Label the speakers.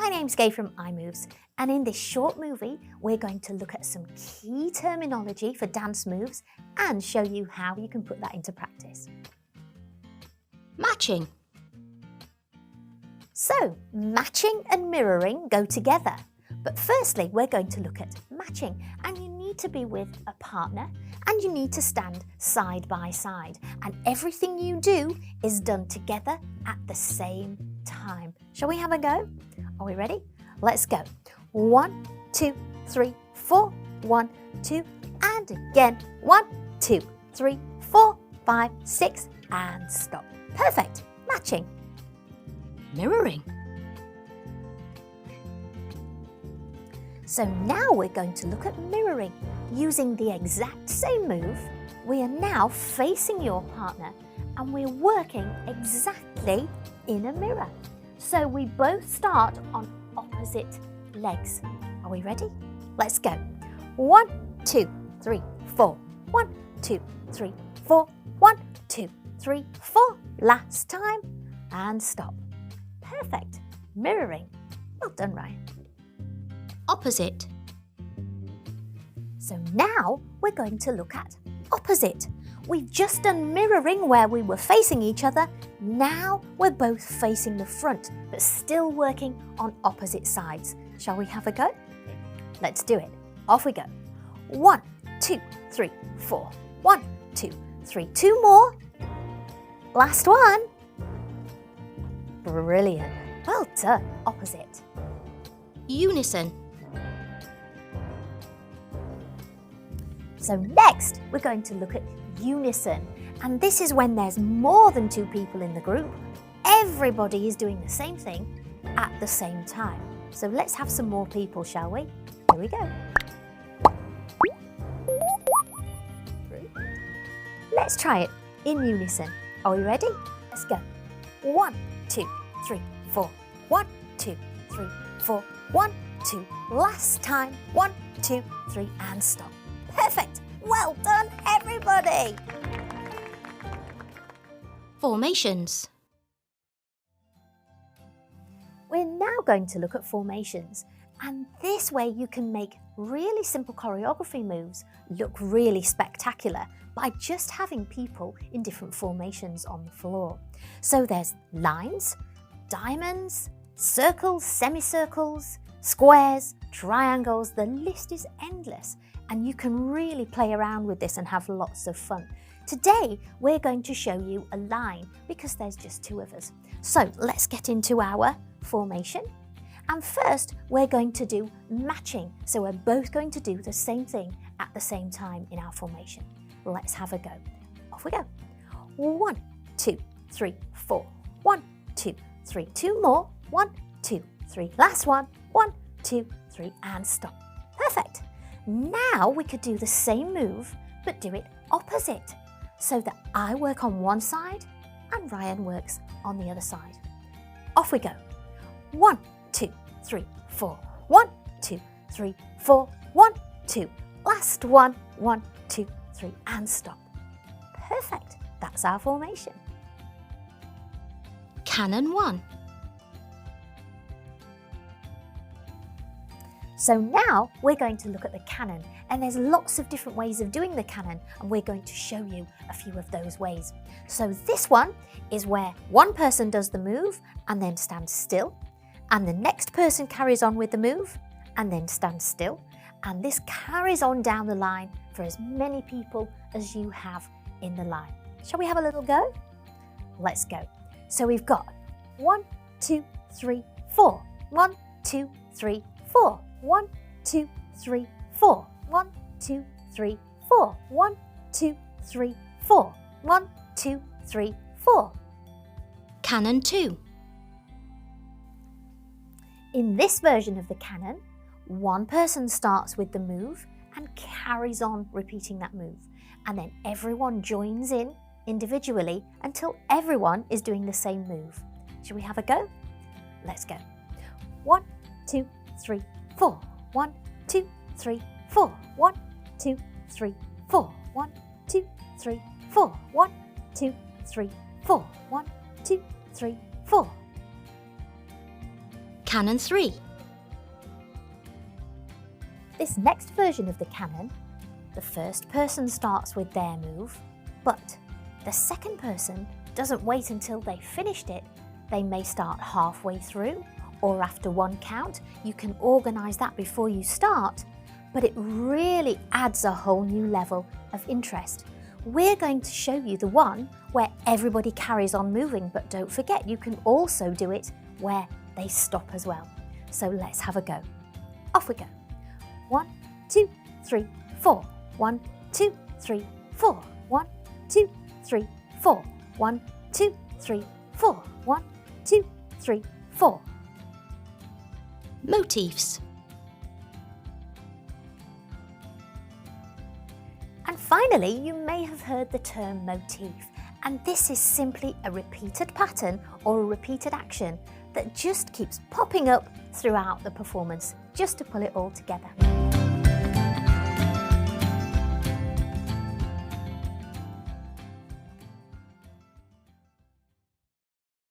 Speaker 1: my name's Gay from iMoves, and in this short movie we're going to look at some key terminology for dance moves and show you how you can put that into practice.
Speaker 2: Matching.
Speaker 1: So, matching and mirroring go together, but firstly we're going to look at matching, and you need to be with a partner and you need to stand side by side, and everything you do is done together at the same time. Shall we have a go? Are we ready? Let's go. 1, 2, 3, 4, 1, 2, and again. 1, 2, 3, 4, 5, 6, and stop. Perfect. Matching.
Speaker 2: Mirroring.
Speaker 1: So now we're going to look at mirroring. Using the exact same move, we are now facing your partner and we're working exactly in a mirror. So we both start on opposite legs. Are we ready? Let's go. 1, 2, 3, 4. 1, 2, 3, 4. 1, 2, 3, 4. Last time and stop. Perfect. Mirroring. Well done, Ryan.
Speaker 2: Opposite.
Speaker 1: So now we're going to look at opposite. We've just done mirroring where we were facing each other. Now we're both facing the front, but still working on opposite sides. Shall we have a go? Let's do it. Off we go. 1, 2, 3, 4. 1, 2, 3. 2 more. Last one. Brilliant. Well done. Opposite.
Speaker 2: Unison.
Speaker 1: So next, we're going to look at unison. And this is when there's more than 2 people in the group. Everybody is doing the same thing at the same time. So let's have some more people, shall we? Here we go. Let's try it in unison. Are we ready? Let's go. 1, 2, 3, 4. 1, 2, 3, 4. 1, 2. Last time. 1, 2, 3, and stop. Perfect! Well done, everybody!
Speaker 2: Formations.
Speaker 1: We're now going to look at formations, and this way you can make really simple choreography moves look really spectacular by just having people in different formations on the floor. So there's lines, diamonds, circles, semicircles, squares, triangles. The list is endless. And you can really play around with this and have lots of fun. Today, we're going to show you a line because there's just 2 of us. So let's get into our formation. And first, we're going to do matching. So we're both going to do the same thing at the same time in our formation. Let's have a go. Off we go. 1, 2, 3, 4. 1, 2, 3. 2 more. 1, 2, 3. Last one. 1, 2, 3, and stop. Perfect. Now we could do the same move, but do it opposite, so that I work on one side and Ryan works on the other side. Off we go. 1, 2, 3, 4. 1, 2, 3, 4. 1, 2. Last one. 1, 2, 3, and stop. Perfect. That's our formation.
Speaker 2: Canon 1.
Speaker 1: So now we're going to look at the canon, and there's lots of different ways of doing the canon, and we're going to show you a few of those ways. So this one is where one person does the move and then stands still, and the next person carries on with the move and then stands still, and this carries on down the line for as many people as you have in the line. Shall we have a little go? Let's go. So we've got 1, 2, 3, 4. 1, 2, 3, 4. 1, 2, 3, 4. 1, 2, 3, 4. 1, 2, 3, 4. 1, 2, 3, 4.
Speaker 2: Canon 2.
Speaker 1: In this version of the canon, one person starts with the move and carries on repeating that move. And then everyone joins in individually until everyone is doing the same move. Shall we have a go? Let's go. 1, 2, 3, 4. 1, 2, 3, 4. 1, 2, 3, 4. 1, 2, 3, 4. 1, 2, 3, 4. 1, 2, 3, 4.
Speaker 2: Canon 3.
Speaker 1: This next version of the canon, the first person starts with their move, but the second person doesn't wait until they've finished it. They may start halfway through or after one count. You can organise that before you start, but it really adds a whole new level of interest. We're going to show you the one where everybody carries on moving, but don't forget you can also do it where they stop as well. So let's have a go. Off we go. 1, 2, 3, 4. 1, 2, 3, 4. 1, 2, 3, 4. 1, 2, 3, 4. 1, 2, 3, 4.
Speaker 2: Motifs.
Speaker 1: And finally, you may have heard the term motif, and this is simply a repeated pattern or a repeated action that just keeps popping up throughout the performance, just to pull it all together.